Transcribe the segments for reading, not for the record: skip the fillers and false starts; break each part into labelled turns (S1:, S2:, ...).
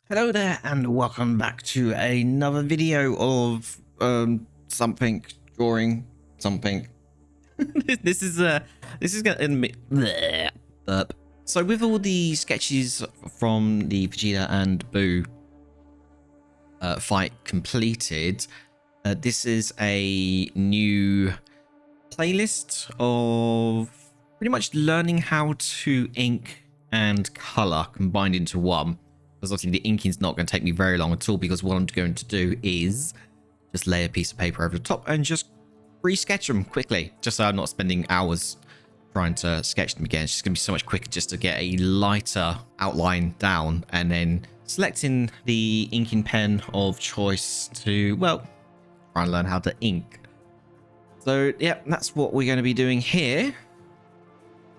S1: Hello there and welcome back to another video of something drawing something. this is gonna burp. So with all the sketches from the Vegeta and Boo fight completed, this is a new playlist of pretty much learning how to ink and color combined into one. Because obviously the inking's not going to take me very long at all, because what I'm going to do is just lay a piece of paper over the top and just re-sketch them quickly, just so I'm not spending hours trying to sketch them again. It's just going to be so much quicker just to get a lighter outline down and then selecting the inking pen of choice to, well, try and learn how to ink. So yeah, that's what we're going to be doing here.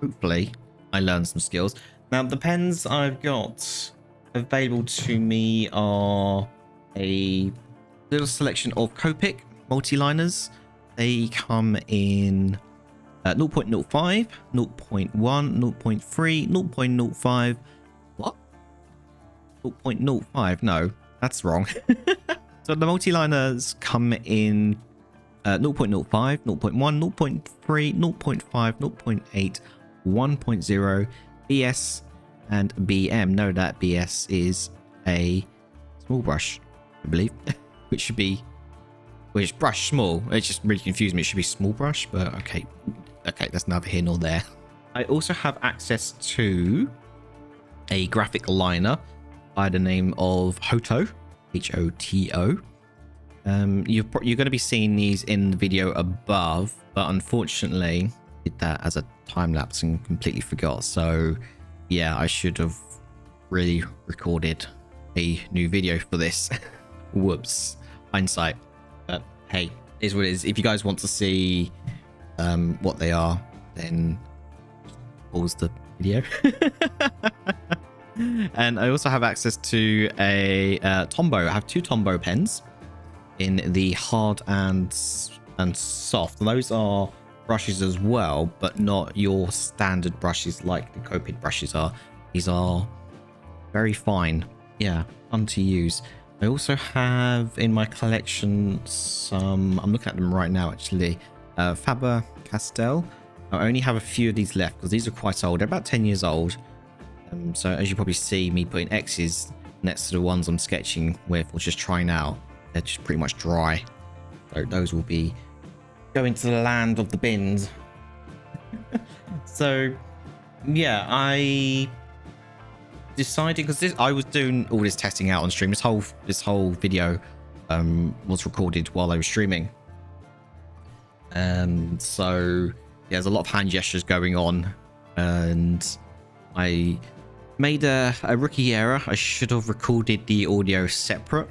S1: Hopefully I learn some skills. Now the pens I've got available to me are a little selection of copic multi-liners. They come in 0.05, 0.1, 0.3, 0.05. What? 0.05? No, that's wrong. So the multi-liners come in 0.05, 0.1, 0.3, 0.5, 0.8, 1.0, BS, and BM. No, that BS is a small brush, I believe, which brush small. It just really confused me. It should be small brush, but okay, that's neither here nor there. I also have access to a graphic liner by the name of Hoto, Hoto. You're going to be seeing these in the video above, but unfortunately, I did that as a time lapse and completely forgot. So yeah, I should have really recorded a new video for this. Whoops, hindsight. But hey, is what it is. If you guys want to see what they are, then pause the video. And I also have access to a Tombow. I have two Tombow pens in the hard and soft. And those are brushes as well, but not your standard brushes like the copic brushes are. These are very fine, yeah, fun to use. I also have in my collection some, I'm looking at them right now actually, Faber-Castell. I only have a few of these left because these are quite old. They're about 10 years old. So as you probably see me putting X's next to the ones I'm sketching with or just trying out, they're just pretty much dry. So those will be going to the land of the bins. So yeah, I decided, because I was doing all this testing out on stream, this whole video was recorded while I was streaming, and so yeah, there's a lot of hand gestures going on, and I made a rookie error. I should have recorded the audio separate,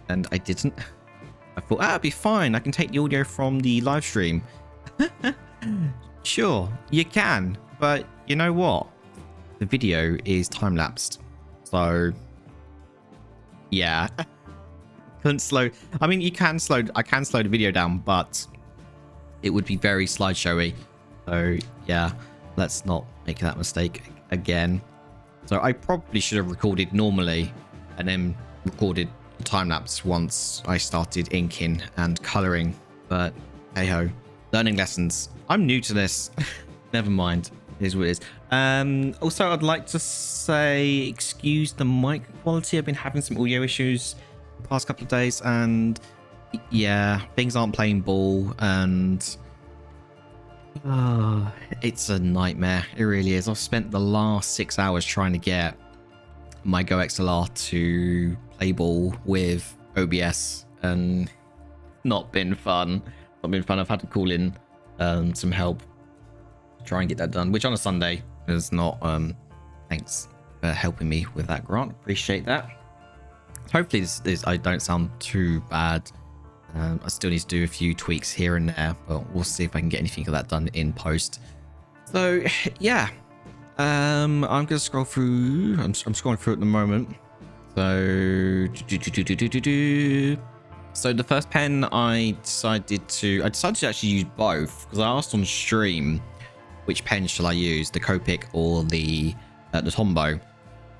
S1: and I didn't. I thought, it'd be fine. I can take the audio from the live stream. Sure, you can. But you know what? The video is time-lapsed. So, yeah. Couldn't slow. I mean, I can slow the video down, but it would be very slideshowy. So, yeah, let's not make that mistake again. So, I probably should have recorded normally and then recorded time-lapse once I started inking and coloring, but hey ho, learning lessons. I'm new to this. Never mind, it is what it is. Also, I'd like to say excuse the mic quality. I've been having some audio issues the past couple of days, and yeah, things aren't playing ball, and it's a nightmare. It really is. I've spent the last 6 hours trying to get my Go XLR to play ball with OBS, and not been fun. I've had to call in some help to try and get that done, which on a Sunday is not. Thanks for helping me with that, Grant. Appreciate that. Hopefully this I don't sound too bad. I still need to do a few tweaks here and there, but we'll see if I can get anything of that done in post. So yeah. I'm gonna scroll through. I'm scrolling through at the moment. So, so the first pen I decided to actually use both, because I asked on stream which pen shall I use, the Copic or the Tombow.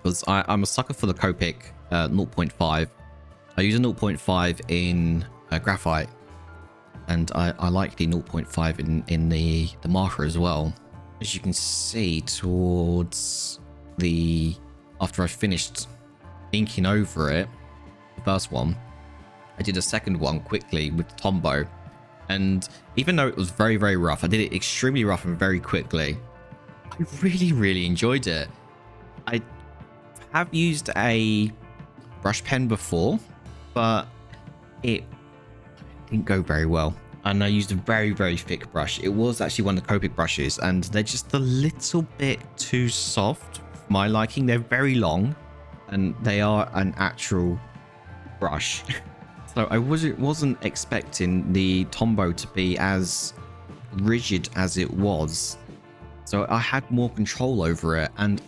S1: because I'm a sucker for the copic 0.5. I use a 0.5 in graphite, and I like the 0.5 in the marker as well. As you can see towards the, after I finished inking over it, the first one, I did a second one quickly with Tombow, and even though it was very, very rough, I did it extremely rough and very quickly. I really, really enjoyed it. I have used a brush pen before, but it didn't go very well, and I used a very, very thick brush. It was actually one of the Copic brushes, and they're just a little bit too soft for my liking. They're very long, and they are an actual brush. So I wasn't expecting the Tombow to be as rigid as it was. So I had more control over it, and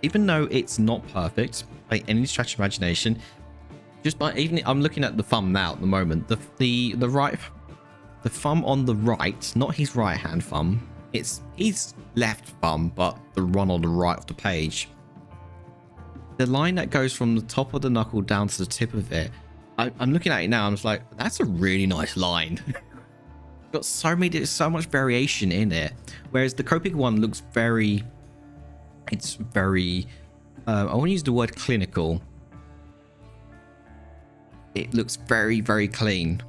S1: even though it's not perfect by any stretch of imagination, just by even, I'm looking at the thumb now at the moment. The thumb on the right, not his right hand thumb, it's his left thumb, but the one on the right of the page. The line that goes from the top of the knuckle down to the tip of it, I'm looking at it now, I'm just like, that's a really nice line. Got so much variation in it, whereas the Copic one looks very, it's very, I want to use the word clinical. It looks very, very clean,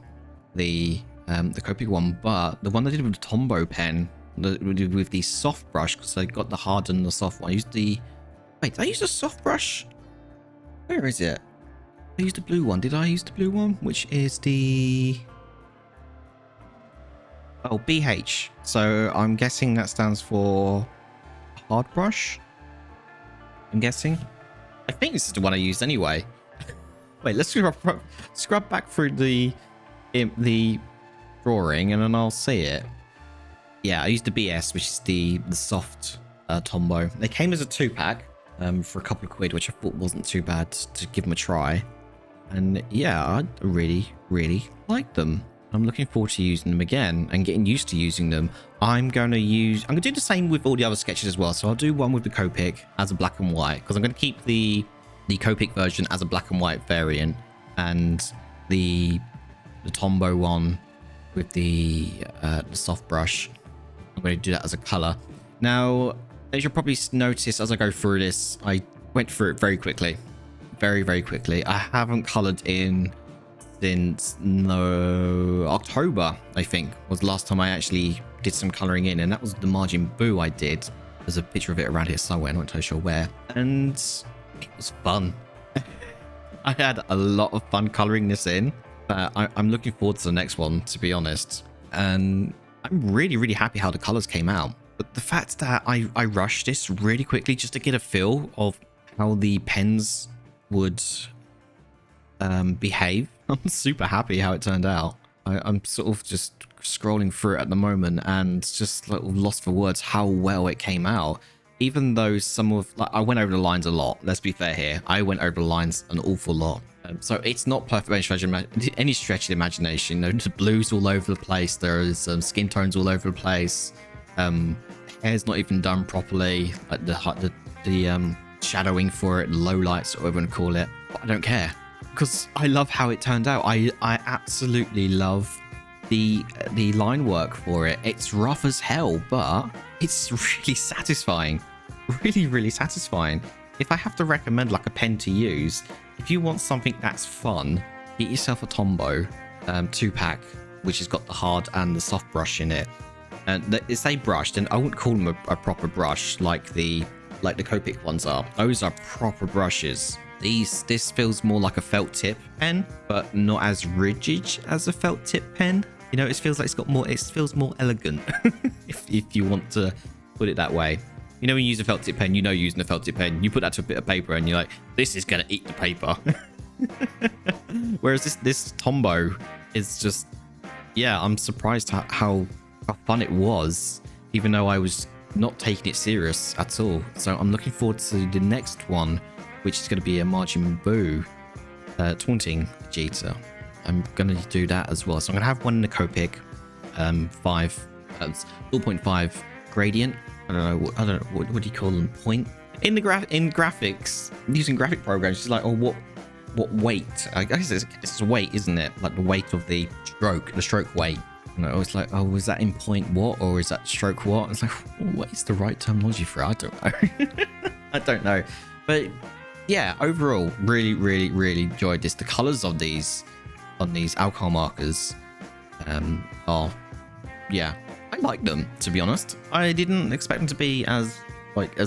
S1: the Copic one, but the one I did with the Tombow pen, with the soft brush, because I got the hard and the soft one. I used the, wait, did I use a soft brush? Where is it? I used the blue one. Did I use the blue one? Which is the, oh, BH. So I'm guessing that stands for hard brush. I'm guessing. I think this is the one I used anyway. Wait, let's scrub back through the drawing, and then I'll see it. Yeah, I used the BS, which is the soft Tombow. They came as a 2-pack for a couple of quid, which I thought wasn't too bad to give them a try. And yeah, I really, really like them. I'm looking forward to using them again and getting used to using them. I'm going to do the same with all the other sketches as well. So I'll do one with the Copic as a black and white, because I'm going to keep the Copic version as a black and white variant, and the Tombow one with the soft brush, I'm going to do that as a color. Now, as you'll probably notice as I go through this, I went through it very quickly. Very, very quickly. I haven't colored in since October, I think, was the last time I actually did some coloring in, and that was the Margin Boo I did. There's a picture of it around here somewhere, I'm not entirely sure where, and it was fun. I had a lot of fun coloring this in. I'm looking forward to the next one, to be honest, and I'm really, really happy how the colors came out. But the fact that I rushed this really quickly just to get a feel of how the pens would behave, I'm super happy how it turned out. I'm sort of just scrolling through it at the moment and just like lost for words how well it came out. Even though some of, like, I went over the lines a lot, let's be fair here, I went over the lines an awful lot. So it's not perfect by any stretch of the imagination. You know, the blues all over the place, there's skin tones all over the place, hair's not even done properly, like the shadowing for it, low lights, or whatever you want to call it. But I don't care, because I love how it turned out. I absolutely love the line work for it. It's rough as hell, but it's really satisfying. Really, really satisfying. If I have to recommend like a pen to use, if you want something that's fun, get yourself a Tombow 2-pack, which has got the hard and the soft brush in it. And it's a brush, and I wouldn't call them a proper brush like the Copic ones are. Those are proper brushes. This feels more like a felt tip pen, but not as rigid as a felt tip pen. You know, it feels like it feels more elegant, if you want to put it that way. You know, when you use a felt tip pen, you know you're using a felt tip pen. You put that to a bit of paper and you're like, this is going to eat the paper. Whereas this Tombow is just, yeah, I'm surprised how fun it was, even though I was not taking it serious at all. So I'm looking forward to the next one, which is going to be a Margin Boo taunting Vegeta. I'm going to do that as well. So I'm going to have one in the Copic 0.5 gradient. I don't know what do you call them? Point, I in the graphics, using graphic programs, it's like, oh, what weight? I guess it's weight, isn't it? Like the weight of the stroke weight. And I was like, oh, was that in point what, or is that stroke what? It's like, what is the right terminology for it? I don't know. I don't know. But yeah, overall, really, really, really enjoyed this. The colors of these alcohol markers yeah, I like them, to be honest. I didn't expect them to be as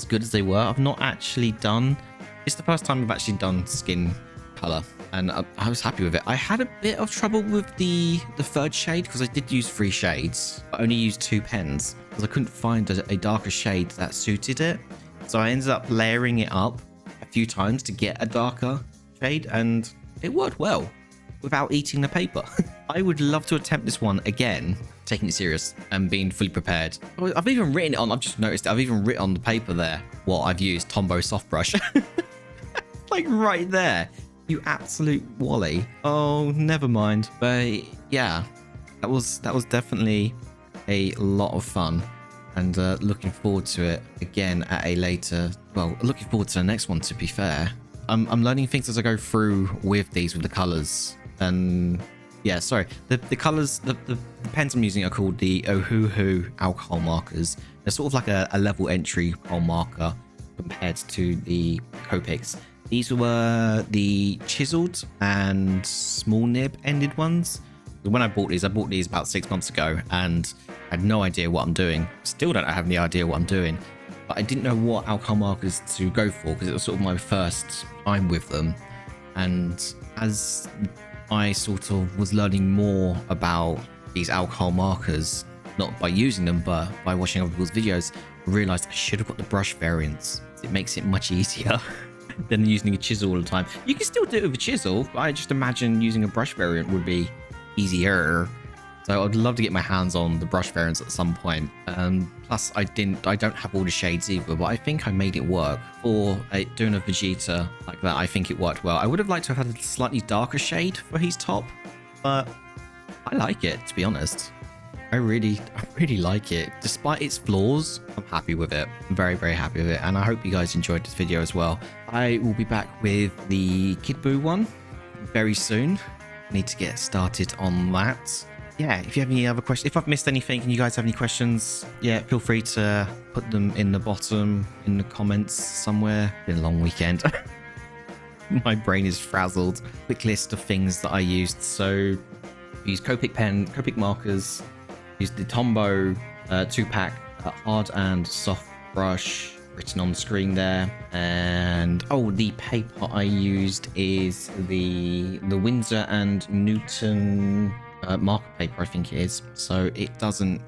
S1: good as they were. I've not actually done, it's the first time I've actually done skin color, and I was happy with it. I had a bit of trouble with the third shade because I did use 3 shades, but only used 2 pens because I couldn't find a darker shade that suited it. So I ended up layering it up a few times to get a darker shade, and it worked well without eating the paper. I would love to attempt this one again, taking it serious and being fully prepared. I've even written it on, I've just noticed, I've even written on the paper there what I've used, Tombow soft brush. Like right there. You absolute wally. Oh, never mind. But yeah, that was definitely a lot of fun, and looking forward to it again at a later, well, looking forward to the next one, to be fair. I'm learning things as I go through with these, with the colors. And yeah, sorry, the colors, the pens I'm using are called the Ohuhu Alcohol Markers. They're sort of like a level entry hole marker compared to the copics. These were the chiseled and small nib ended ones. When I bought these about 6 months ago, and I had no idea what I'm doing. Still don't have any idea what I'm doing, but I didn't know what alcohol markers to go for because it was sort of my first time with them. And as I sort of was learning more about these alcohol markers, not by using them, but by watching other people's videos, I realized I should have got the brush variants. It makes it much easier than using a chisel all the time. You can still do it with a chisel, but I just imagine using a brush variant would be easier. So I'd love to get my hands on the brush variants at some point. Plus I don't have all the shades either, but I think I made it work. For doing a Vegeta like that, I think it worked well. I would have liked to have had a slightly darker shade for his top, but I like it, to be honest. I really like it. Despite its flaws, I'm happy with it. I'm very, very happy with it. And I hope you guys enjoyed this video as well. I will be back with the Kid Buu one very soon. Need to get started on that. Yeah, if you have any other questions, if I've missed anything and you guys have any questions, yeah, feel free to put them in the bottom, in the comments somewhere. Been a long weekend. My brain is frazzled. Quick list of things that I used. So I used Copic markers, used the Tombow 2-pack hard and soft brush written on the screen there, and oh, the paper I used is the Winsor and Newton marker paper, I think it is, so it doesn't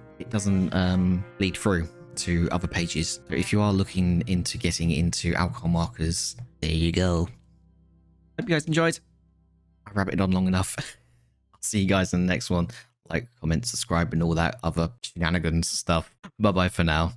S1: bleed through to other pages. So if you are looking into getting into alcohol markers, there you go. Hope you guys enjoyed. I rabbited on long enough. I'll see you guys in the next one. Like, comment, subscribe, and all that other shenanigans stuff. Bye bye for now.